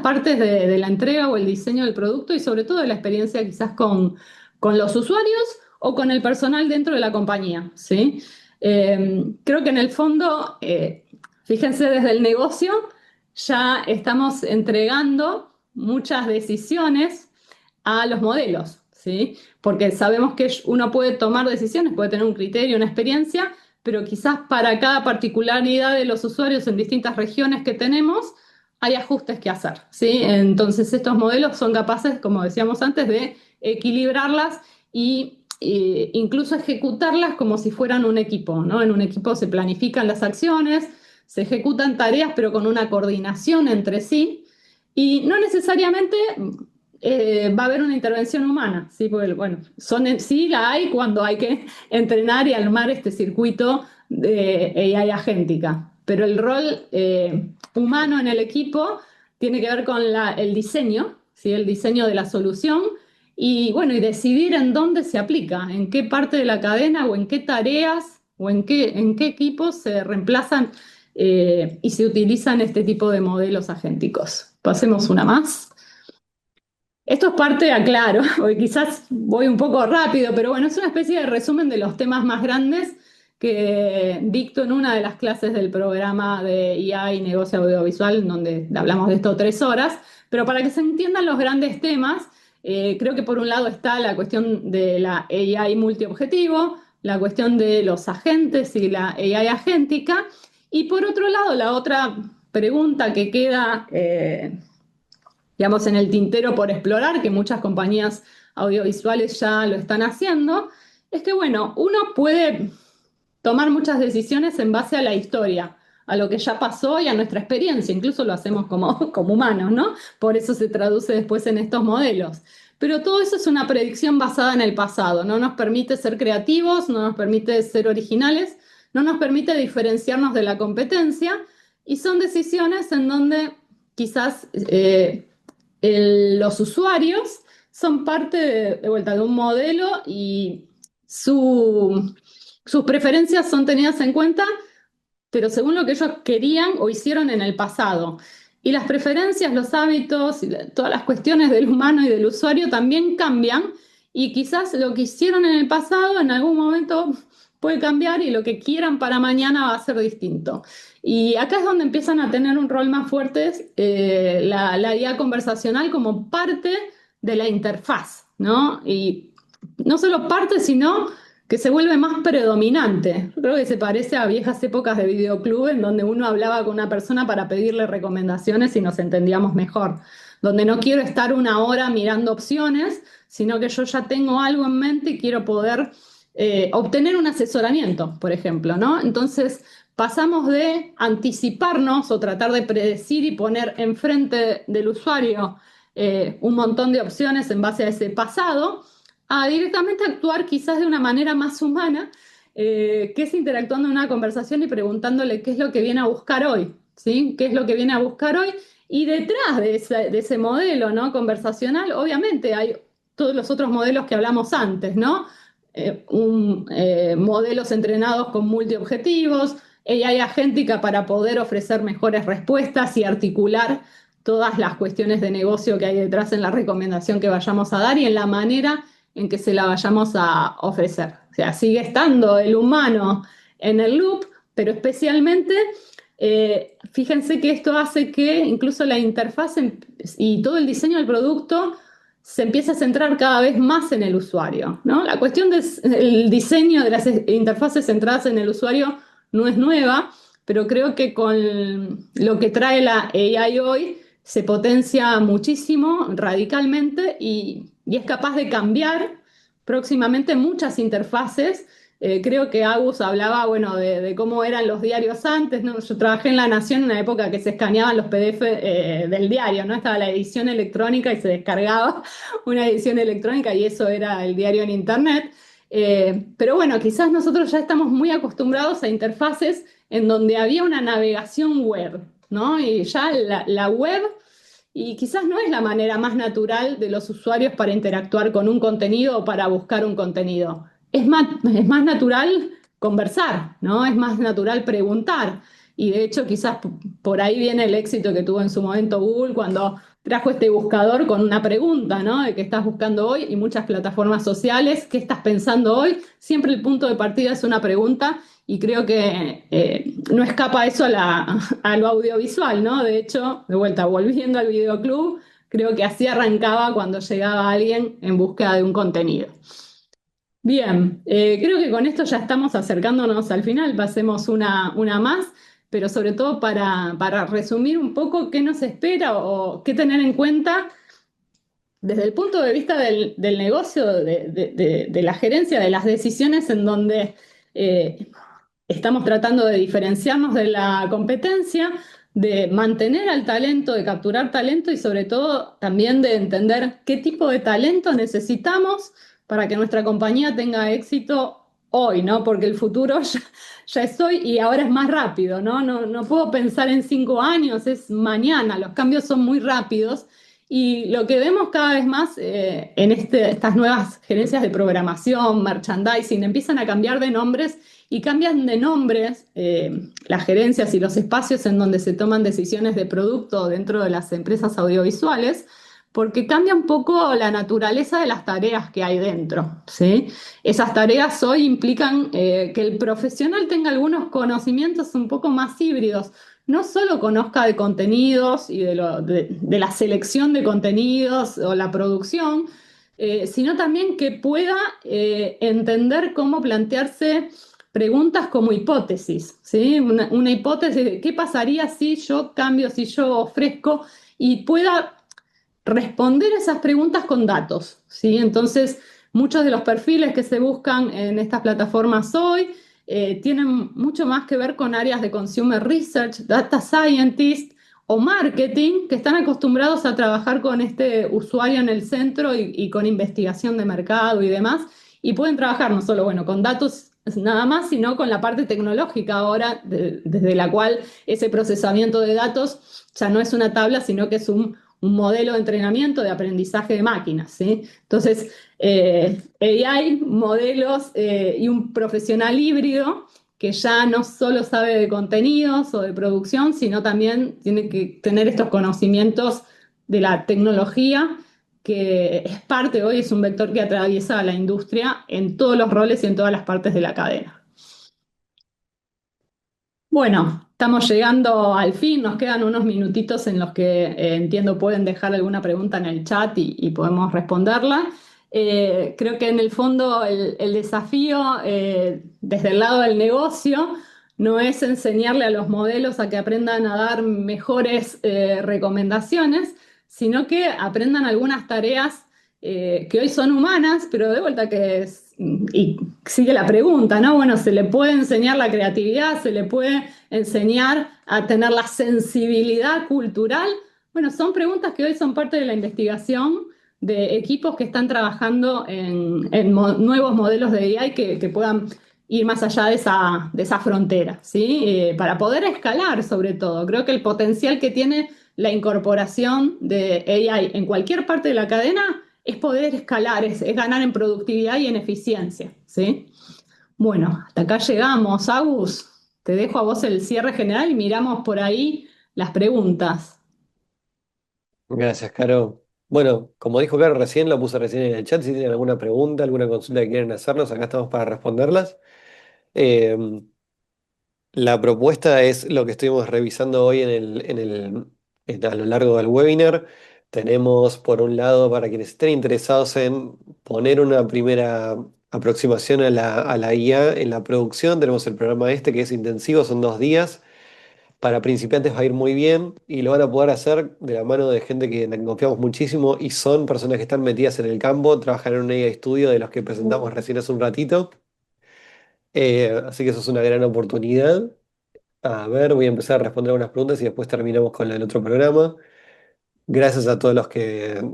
B: partes de la entrega o el diseño del producto y sobre todo de la experiencia quizás con los usuarios o con el personal dentro de la compañía, ¿sí? Creo que en el fondo, fíjense desde el negocio, ya estamos entregando muchas decisiones a los modelos, ¿sí? Porque sabemos que uno puede tomar decisiones, puede tener un criterio, una experiencia, pero quizás para cada particularidad de los usuarios en distintas regiones que tenemos, hay ajustes que hacer, ¿sí? Entonces estos modelos son capaces, como decíamos antes, de equilibrarlas y incluso ejecutarlas como si fueran un equipo, ¿no? En un equipo se planifican las acciones, se ejecutan tareas, pero con una coordinación entre sí, y no necesariamente va a haber una intervención humana, ¿sí? Porque, bueno, sí la hay cuando hay que entrenar y armar este circuito de AI agéntica, pero el rol humano en el equipo tiene que ver con el diseño, ¿sí? El diseño de la solución y, bueno, y decidir en dónde se aplica, en qué parte de la cadena o en qué tareas o en qué equipos se reemplazan y se utilizan este tipo de modelos agénticos. Pasemos una más. Esto es parte, aclaro, porque quizás voy un poco rápido, pero bueno, es una especie de resumen de los temas más grandes que dicto en una de las clases del programa de IA y negocio audiovisual, en donde hablamos de esto 3 horas, pero para que se entiendan los grandes temas, creo que por un lado está la cuestión de la AI multiobjetivo, la cuestión de los agentes y la AI agéntica. Y por otro lado, la otra pregunta que queda, digamos, en el tintero por explorar, que muchas compañías audiovisuales ya lo están haciendo, es que, bueno, uno puede tomar muchas decisiones en base a la historia, a lo que ya pasó y a nuestra experiencia. Incluso lo hacemos como, como humanos, ¿no? Por eso se traduce después en estos modelos. Pero todo eso es una predicción basada en el pasado. No nos permite ser creativos, no nos permite ser originales, no nos permite diferenciarnos de la competencia y son decisiones en donde quizás los usuarios son parte de vuelta de un modelo y su, sus preferencias son tenidas en cuenta, pero según lo que ellos querían o hicieron en el pasado. Y las preferencias, los hábitos y todas las cuestiones del humano y del usuario también cambian y quizás lo que hicieron en el pasado en algún momento puede cambiar y lo que quieran para mañana va a ser distinto. Y acá es donde empiezan a tener un rol más fuerte la IA conversacional como parte de la interfaz, ¿no? Y no solo parte, sino que se vuelve más predominante. Creo que se parece a viejas épocas de videoclub en donde uno hablaba con una persona para pedirle recomendaciones y nos entendíamos mejor. Donde no quiero estar una hora mirando opciones, sino que yo ya tengo algo en mente y quiero poder obtener un asesoramiento, por ejemplo, ¿no? Entonces pasamos de anticiparnos o tratar de predecir y poner enfrente del usuario un montón de opciones en base a ese pasado a directamente actuar quizás de una manera más humana, que es interactuando en una conversación y preguntándole qué es lo que viene a buscar hoy, ¿sí? ¿Qué es lo que viene a buscar hoy? Y detrás de ese modelo, ¿no? Conversacional, obviamente hay todos los otros modelos que hablamos antes, ¿no? Modelos entrenados con multiobjetivos, AI agéntica para poder ofrecer mejores respuestas y articular todas las cuestiones de negocio que hay detrás en la recomendación que vayamos a dar y en la manera en que se la vayamos a ofrecer. O sea, sigue estando el humano en el loop, pero especialmente, fíjense que esto hace que incluso la interfaz y todo el diseño del producto se empiece a centrar cada vez más en el usuario, ¿no? La cuestión del diseño de las interfaces centradas en el usuario no es nueva, pero creo que con lo que trae la AI hoy se potencia muchísimo, radicalmente, y es capaz de cambiar próximamente muchas interfaces. Creo que Agus hablaba, bueno, de cómo eran los diarios antes, ¿no? Yo trabajé en La Nación en una época que se escaneaban los PDF del diario, ¿no? Estaba la edición electrónica y se descargaba una edición electrónica y eso era el diario en Internet. Pero bueno, quizás nosotros ya estamos muy acostumbrados a interfaces en donde había una navegación web, ¿no? Y ya la web, y quizás no es la manera más natural de los usuarios para interactuar con un contenido o para buscar un contenido. Es más natural conversar, ¿no? Es más natural preguntar. Y de hecho, quizás por ahí viene el éxito que tuvo en su momento Google cuando trajo este buscador con una pregunta, ¿no? De qué estás buscando hoy y muchas plataformas sociales, ¿qué estás pensando hoy? Siempre el punto de partida es una pregunta y creo que no escapa eso a lo audiovisual, ¿no? De hecho, de vuelta, volviendo al videoclub, creo que así arrancaba cuando llegaba alguien en búsqueda de un contenido. Bien, creo que con esto ya estamos acercándonos al final, pasemos una más, pero sobre todo para resumir un poco qué nos espera o qué tener en cuenta desde el punto de vista del negocio, de la gerencia, de las decisiones en donde estamos tratando de diferenciarnos de la competencia, de mantener al talento, de capturar talento y sobre todo también de entender qué tipo de talento necesitamos para que nuestra compañía tenga éxito hoy, ¿no? Porque el futuro ya es hoy y ahora es más rápido, ¿no? No puedo pensar en 5 años, es mañana, los cambios son muy rápidos. Y lo que vemos cada vez más en estas nuevas gerencias de programación, merchandising, empiezan a cambiar de nombres y cambian de nombres las gerencias y los espacios en donde se toman decisiones de producto dentro de las empresas audiovisuales, porque cambia un poco la naturaleza de las tareas que hay dentro, ¿sí? Esas tareas hoy implican que el profesional tenga algunos conocimientos un poco más híbridos, no solo conozca de contenidos y de la selección de contenidos o la producción, sino también que pueda entender cómo plantearse preguntas como hipótesis, ¿sí? Una hipótesis de qué pasaría si yo cambio, si yo ofrezco, y pueda responder esas preguntas con datos, ¿sí? Entonces, muchos de los perfiles que se buscan en estas plataformas hoy tienen mucho más que ver con áreas de consumer research, data scientist o marketing, que están acostumbrados a trabajar con este usuario en el centro y con investigación de mercado y demás, y pueden trabajar no solo, bueno, con datos nada más, sino con la parte tecnológica ahora, desde la cual ese procesamiento de datos ya no es una tabla, sino que es un modelo de entrenamiento de aprendizaje de máquinas, ¿sí? Entonces, AI, modelos y un profesional híbrido que ya no solo sabe de contenidos o de producción, sino también tiene que tener estos conocimientos de la tecnología, que es parte hoy, es un vector que atraviesa la industria en todos los roles y en todas las partes de la cadena. Bueno, estamos llegando al fin, nos quedan unos minutitos en los que entiendo pueden dejar alguna pregunta en el chat y podemos responderla. Creo que en el fondo el desafío desde el lado del negocio no es enseñarle a los modelos a que aprendan a dar mejores recomendaciones, sino que aprendan algunas tareas que hoy son humanas, pero de vuelta y sigue la pregunta, ¿no? Bueno, se le puede enseñar la creatividad, se le puede enseñar a tener la sensibilidad cultural. Bueno, son preguntas que hoy son parte de la investigación de equipos que están trabajando en nuevos modelos de AI que puedan ir más allá de esa frontera, ¿sí? Para poder escalar sobre todo. Creo que el potencial que tiene la incorporación de AI en cualquier parte de la cadena es poder escalar, es ganar en productividad y en eficiencia, ¿sí? Bueno, hasta acá llegamos, Agus. Te dejo a vos el cierre general y miramos por ahí las preguntas.
A: Gracias, Caro. Bueno, como dijo Caro recién, lo puse recién en el chat. Si tienen alguna pregunta, alguna consulta que quieren hacernos, acá estamos para responderlas. Eh, la propuesta es lo que estuvimos revisando hoy a lo largo del webinar. Tenemos, por un lado, para quienes estén interesados en poner una primera aproximación a la IA en la producción, tenemos el programa este que es intensivo, son 2 días. Para principiantes va a ir muy bien y lo van a poder hacer de la mano de gente en la que confiamos muchísimo y son personas que están metidas en el campo, trabajan en un AI Studio de los que presentamos recién hace un ratito. Así que eso es una gran oportunidad. A ver, voy a empezar a responder algunas preguntas y después terminamos con el otro programa. Gracias a todos los que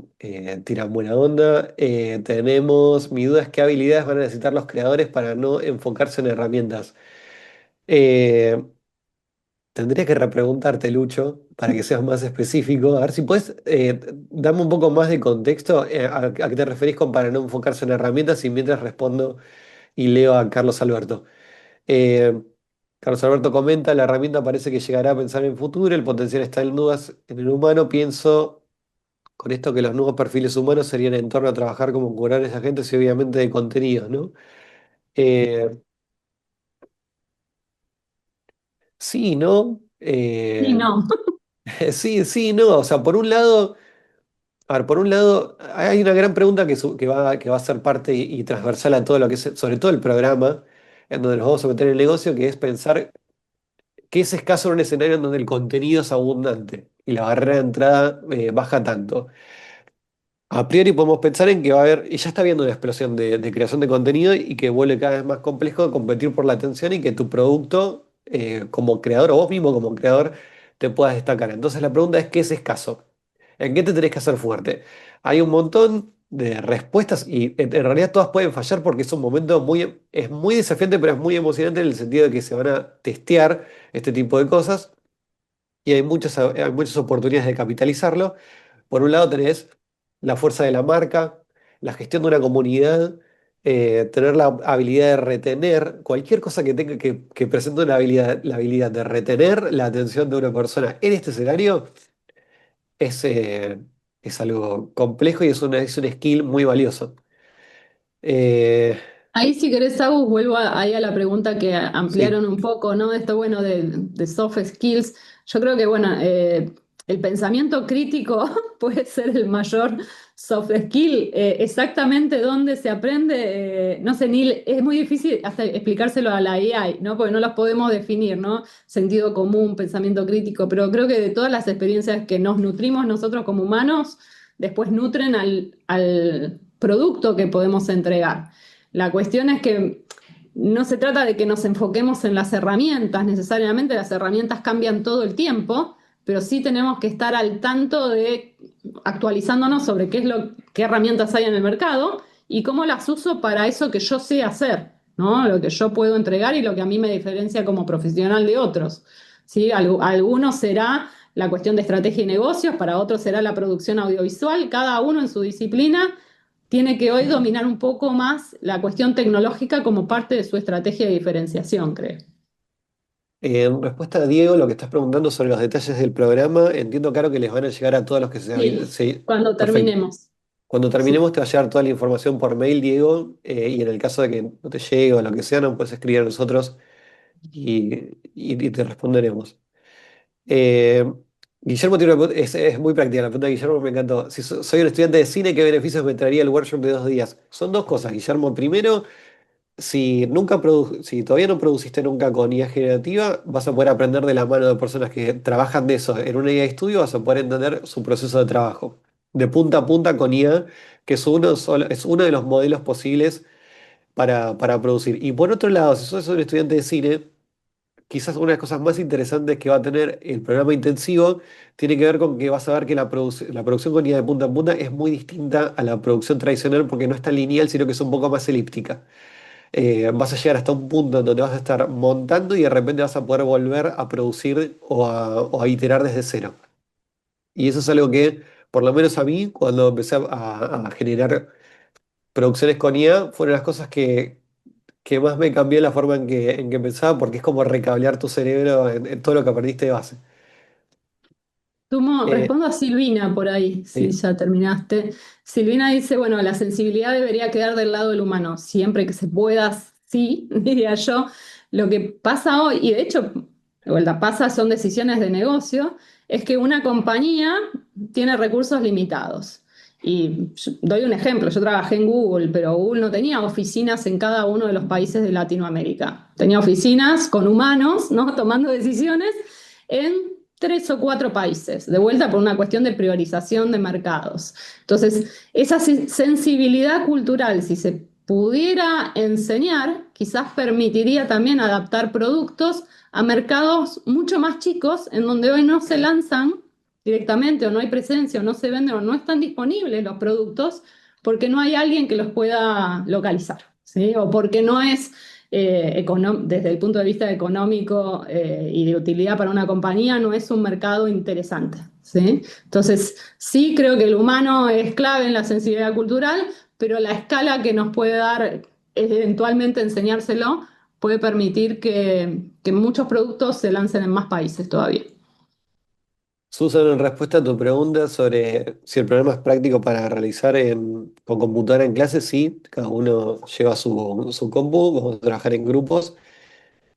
A: tiran buena onda. Mi duda es qué habilidades van a necesitar los creadores para no enfocarse en herramientas. Eh, Tendría que repreguntarte, Lucho, para que seas más específico. A ver si puedes darme un poco más de contexto a qué te referís con para no enfocarse en herramientas y mientras respondo y leo a Carlos Alberto. Eh, Carlos Alberto comenta, la herramienta parece que llegará a pensar en el futuro, el potencial está en el humano. Pienso con esto que los nuevos perfiles humanos serían en torno a trabajar como curadores de agentes y obviamente de contenidos, ¿no? Eh, sí, ¿no?
B: Sí, no.
A: Sí, sí, no. O sea, por un lado... A ver, por un lado, hay una gran pregunta que va a ser parte y transversal a todo lo que es, sobre todo el programa, en donde nos vamos a meter en el negocio, que es pensar qué es escaso en un escenario en donde el contenido es abundante y la barrera de entrada baja tanto. A priori podemos pensar en que va a haber, y ya está habiendo una explosión de creación de contenido y que vuelve cada vez más complejo competir por la atención y que tu producto como creador o vos mismo como creador te puedas destacar. Entonces la pregunta es, ¿qué es escaso? ¿En qué te tenés que hacer fuerte? Hay un montón de respuestas y en realidad todas pueden fallar porque es un momento es muy desafiante, pero es muy emocionante en el sentido de que se van a testear este tipo de cosas y hay muchas oportunidades de capitalizarlo. Por un lado tenés la fuerza de la marca, la gestión de una comunidad, tener la habilidad de retener, cualquier cosa que presente la habilidad de retener la atención de una persona en este escenario es, eh, es algo complejo y es un skill muy valioso. Eh,
B: Ahí si querés, Agus, vuelvo ahí a la pregunta que
A: sí,
B: ampliaron un poco, ¿no? Esto bueno de soft skills. Yo creo que, bueno, el pensamiento crítico puede ser el mayor soft skill. Exactamente dónde se aprende, no sé, ni es muy difícil hasta explicárselo a la AI, ¿no? Porque no los podemos definir, ¿no? Sentido común, pensamiento crítico, pero creo que de todas las experiencias que nos nutrimos nosotros como humanos, después nutren al producto que podemos entregar. La cuestión es que no se trata de que nos enfoquemos en las herramientas, necesariamente las herramientas cambian todo el tiempo, pero sí tenemos que estar al tanto de actualizándonos sobre qué herramientas hay en el mercado y cómo las uso para eso que yo sé hacer, ¿no? Lo que yo puedo entregar y lo que a mí me diferencia como profesional de otros. ¿Sí? Algunos será la cuestión de estrategia y negocios, para otros será la producción audiovisual, cada uno en su disciplina tiene que hoy dominar un poco más la cuestión tecnológica como parte de su estrategia de diferenciación, creo.
A: En respuesta a Diego, lo que estás preguntando sobre los detalles del programa, entiendo, claro, que les van a llegar a todos los que se...
B: Sí,
A: Sí,
B: cuando
A: perfecto.
B: terminemos.
A: Cuando
B: Sí.
A: terminemos te va a llegar toda la información por mail, Diego, y en el caso de que no te llegue o lo que sea, nos puedes escribir a nosotros y te responderemos. Eh, Guillermo tiene es muy práctica, la pregunta de Guillermo me encantó. Si soy un estudiante de cine, ¿qué beneficios me traería el workshop de 2 días? Son dos cosas, Guillermo. Primero, si todavía no produciste nunca con IA generativa, vas a poder aprender de la mano de personas que trabajan de eso en una IA de estudio, vas a poder entender su proceso de trabajo de punta a punta con IA, que es uno de los modelos posibles para producir. Y por otro lado, si sos un estudiante de cine, quizás una de las cosas más interesantes que va a tener el programa intensivo tiene que ver con que vas a ver que la producción con IA de punta a punta es muy distinta a la producción tradicional porque no es tan lineal, sino que es un poco más elíptica. Vas a llegar hasta un punto en donde vas a estar montando y de repente vas a poder volver a producir o a iterar desde cero. Y eso es algo que, por lo menos a mí, cuando empecé a generar producciones con IA, fueron las cosas que más me cambió la forma en que pensaba, porque es como recablear tu cerebro en todo lo que aprendiste de base. Eh,
B: Respondo a Silvina por ahí, si
A: sí.
B: ya terminaste. Silvina dice, bueno, la sensibilidad debería quedar del lado del humano, siempre que se pueda, sí, diría yo. Lo que pasa hoy, y de hecho, de vuelta pasa, son decisiones de negocio, es que una compañía tiene recursos limitados. Y doy un ejemplo, yo trabajé en Google, pero Google no tenía oficinas en cada uno de los países de Latinoamérica. Tenía oficinas con humanos, ¿no? Tomando decisiones en 3 o 4 países, de vuelta por una cuestión de priorización de mercados. Entonces, esa sensibilidad cultural, si se pudiera enseñar, quizás permitiría también adaptar productos a mercados mucho más chicos, en donde hoy no se lanzan directamente o no hay presencia o no se venden o no están disponibles los productos porque no hay alguien que los pueda localizar, ¿sí? O porque no es desde el punto de vista económico y de utilidad para una compañía, no es un mercado interesante, ¿sí? Entonces, sí creo que el humano es clave en la sensibilidad cultural, pero la escala que nos puede dar eventualmente enseñárselo puede permitir que muchos productos se lancen en más países todavía.
A: Susan, en respuesta a tu pregunta sobre si el programa es práctico para realizar con computadora en clase, sí, cada uno lleva su compu, vamos a trabajar en grupos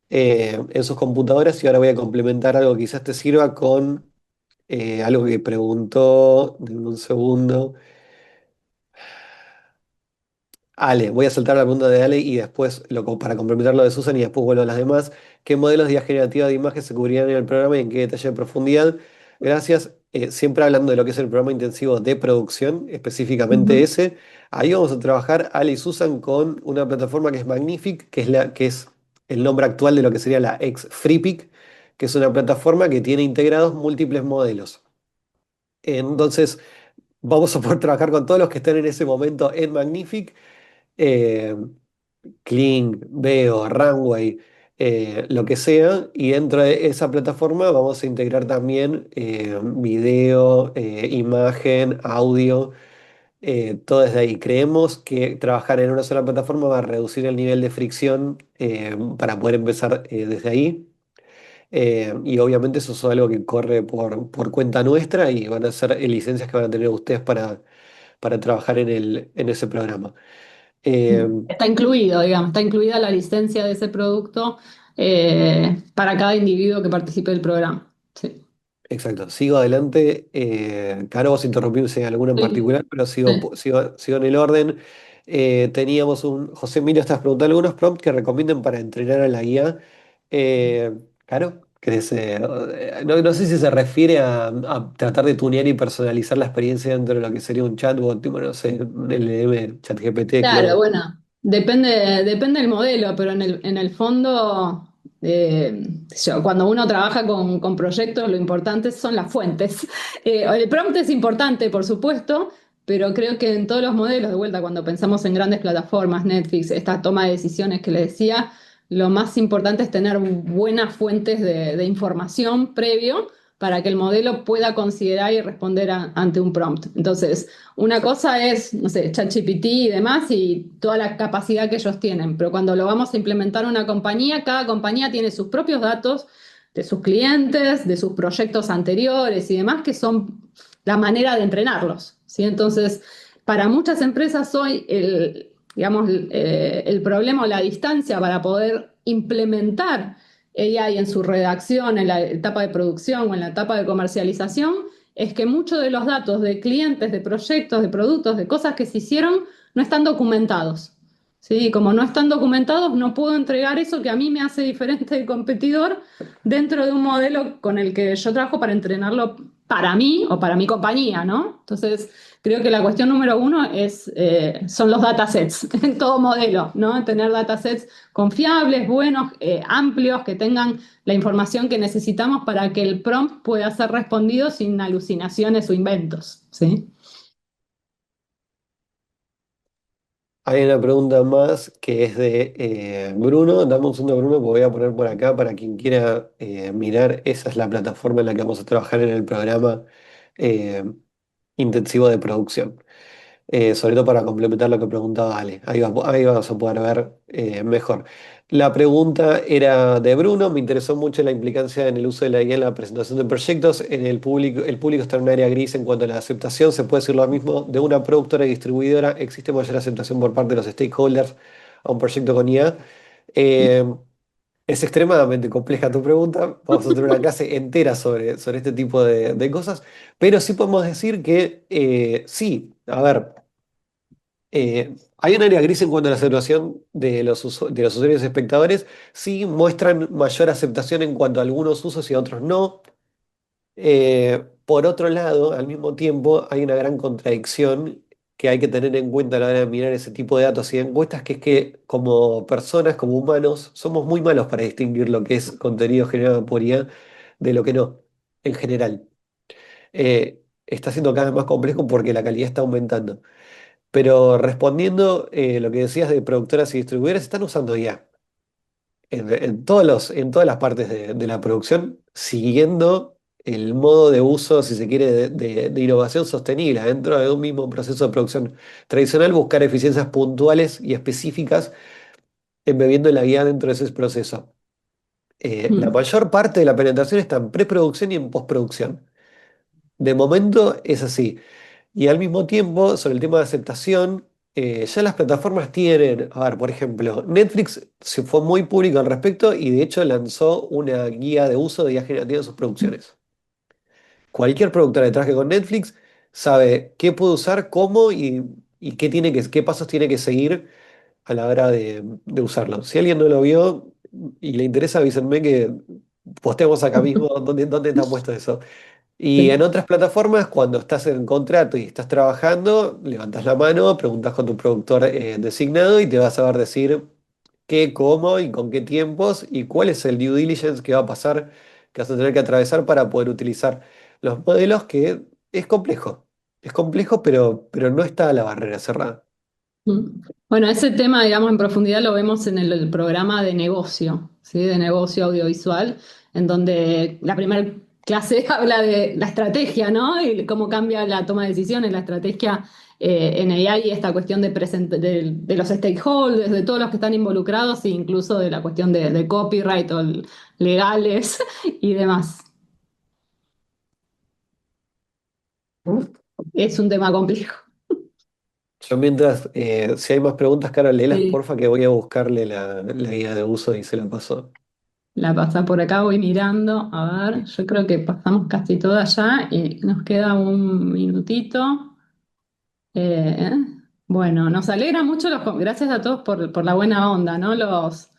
A: en sus computadoras y ahora voy a complementar algo que quizás te sirva con algo que preguntó, en un segundo. Ale, voy a saltar la pregunta de Ale y después, para complementar lo de Susan y después vuelvo a las demás. ¿Qué modelos de IA generativa de imagen se cubrirían en el programa y en qué detalle de profundidad? Gracias. Siempre hablando de lo que es el programa intensivo de producción, específicamente
B: Ujú.
A: ese. Ahí vamos a trabajar Ale y Susan con una plataforma que es Magnific, que es el nombre actual de lo que sería la ex FreePic, que es una plataforma que tiene integrados múltiples modelos. Entonces, vamos a poder trabajar con todos los que estén en ese momento en Magnific. eh, Kling, Veo, Runway, lo que sea, y dentro de esa plataforma vamos a integrar también video, imagen, audio, todo desde ahí. Creemos que trabajar en una sola plataforma va a reducir el nivel de fricción para poder empezar desde ahí. Y obviamente eso es algo que corre por cuenta nuestra y van a ser licencias que van a tener ustedes para trabajar en ese programa. Eh,
B: Está incluido, digamos, está incluida la licencia de ese producto para cada individuo que participe del programa. Sí.
A: Exacto, sigo adelante. Caro, vos interrumpirme si hay alguna en
B: Sí.
A: particular, pero
B: Sí.
A: sigo en el orden. Teníamos José Emilio, estás preguntando algunos prompts que recomienden para entrenar a la guía. Caro, ¿querés, no sé si se refiere a tratar de tunear y personalizar la experiencia dentro de lo que sería un chatbot, tipo, no sé, un LLM, ChatGPT,
B: Claro,
A: Claude.
B: bueno, depende del modelo, pero en el fondo, cuando uno trabaja con proyectos, lo importante son las fuentes. El prompt es importante, por supuesto, pero creo que en todos los modelos, de vuelta, cuando pensamos en grandes plataformas, Netflix, esta toma de decisiones que le decía, lo más importante es tener buenas fuentes de información previo para que el modelo pueda considerar y responder ante un prompt. Entonces, una cosa es, no sé, ChatGPT y demás y toda la capacidad que ellos tienen, pero cuando lo vamos a implementar en una compañía, cada compañía tiene sus propios datos de sus clientes, de sus proyectos anteriores y demás, que son la manera de entrenarlos, ¿sí? Entonces, para muchas empresas hoy digamos, el problema o la distancia para poder implementar AI en su redacción, en la etapa de producción o en la etapa de comercialización, es que muchos de los datos de clientes, de proyectos, de productos, de cosas que se hicieron, no están documentados. ¿Sí? Como no están documentados, no puedo entregar eso que a mí me hace diferente del competidor dentro de un modelo con el que yo trabajo para entrenarlo para mí o para mi compañía, ¿no? Entonces, creo que la cuestión número uno son los datasets en todo modelo, ¿no? Tener datasets confiables, buenos, amplios, que tengan la información que necesitamos para que el prompt pueda ser respondido sin alucinaciones o inventos, ¿sí?
A: Hay una pregunta más que es de Bruno. Dame un segundo, Bruno, porque voy a poner por acá para quien quiera mirar. Esa es la plataforma en la que vamos a trabajar en el programa eh, intensivo de producción. Sobre todo para complementar lo que preguntaba Ale. Ahí vas a poder ver mejor. La pregunta era de Bruno. Me interesó mucho la implicancia en el uso de la guía en la presentación de proyectos. El público está en un área gris en cuanto a la aceptación. Se puede decir lo mismo de una productora y distribuidora. ¿Existe mayor aceptación por parte de los stakeholders a un proyecto con IA? Eh, es extremadamente compleja tu pregunta. Vamos a tener una clase entera sobre este tipo de cosas. Pero sí podemos decir que sí. A ver. Hay un área gris en cuanto a la aceptación de de los usuarios y espectadores. Sí muestran mayor aceptación en cuanto a algunos usos y a otros no. Por otro lado, al mismo tiempo, hay una gran contradicción que hay que tener en cuenta a la hora de mirar ese tipo de datos y de encuestas, que es que como personas, como humanos, somos muy malos para distinguir lo que es contenido generado por IA de lo que no, en general. Está siendo cada vez más complejo porque la calidad está aumentando. Pero respondiendo lo que decías de productoras y distribuidores, están usando IA en todas las partes de la producción, siguiendo el modo de uso, si se quiere, de innovación sostenible dentro de un mismo proceso de producción tradicional, buscar eficiencias puntuales y específicas, embebiendo la guía dentro de ese proceso. La
B: Mm.
A: mayor parte de la penetración está en preproducción y en postproducción. De momento es así. Y al mismo tiempo, sobre el tema de aceptación, ya las plataformas tienen, a ver, por ejemplo, Netflix se fue muy público al respecto y de hecho lanzó una guía de uso de IA generativa en sus producciones. Cualquier productora que trabaje con Netflix sabe qué puede usar, cómo y qué pasos tiene que seguir a la hora de usarlo. Si alguien no lo vio y le interesa, avísenme que posteamos acá mismo dónde está puesto eso. Y en
B: Sí.
A: otras plataformas, cuando estás en contrato y estás trabajando, levantas la mano, preguntas con tu productor designado y te va a saber decir qué, cómo y con qué tiempos y cuál es el due diligence que va a pasar, que vas a tener que atravesar para poder utilizar los modelos, que es complejo. Es complejo, pero no está la barrera cerrada.
B: Mm. Bueno, ese tema, digamos, en profundidad lo vemos en el programa de negocio, ¿sí? De negocio audiovisual, en donde la primera clase habla de la estrategia, ¿no? Y cómo cambia la toma de decisiones, la estrategia en AI y esta cuestión de los stakeholders, de todos los que están involucrados, e incluso de la cuestión de copyright o legales y demás. Es un tema complejo.
A: Yo mientras, si hay más preguntas, Carol, léelas,
B: Sí.
A: porfa, que voy a buscarle la guía de uso y se la paso.
B: La pasá por acá, voy mirando. A ver, yo creo que pasamos casi toda ya y nos queda un minutito. Eh, bueno, nos alegra mucho gracias a todos por la buena onda, ¿no? Los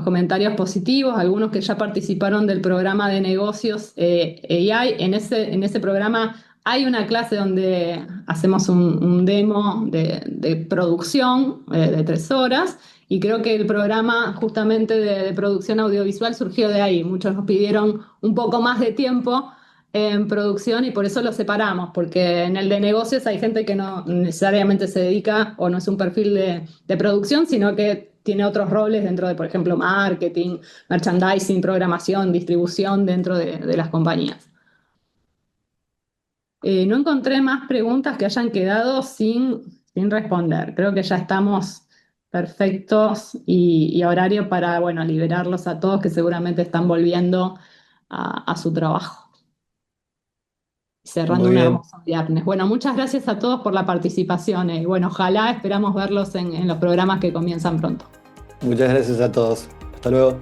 B: comentarios positivos, algunos que ya participaron del programa de negocios AI. En ese programa hay una clase donde hacemos un demo de producción de 3 horas y creo que el programa justamente de producción audiovisual surgió de ahí. Muchos nos pidieron un poco más de tiempo en producción y por eso lo separamos, porque en el de negocios hay gente que no necesariamente se dedica o no es un perfil de producción, sino que tiene otros roles dentro de, por ejemplo, marketing, merchandising, programación, distribución dentro de las compañías. No encontré más preguntas que hayan quedado sin responder. Creo que ya estamos perfectos y a horario para, bueno, liberarlos a todos que seguramente están volviendo a su trabajo. Cerrando
A: Muy
B: un
A: bien.
B: hermoso viernes. Bueno, muchas gracias a todos por la participación. Bueno, ojalá esperamos verlos en los programas que comienzan pronto.
A: Muchas gracias a todos. Hasta luego.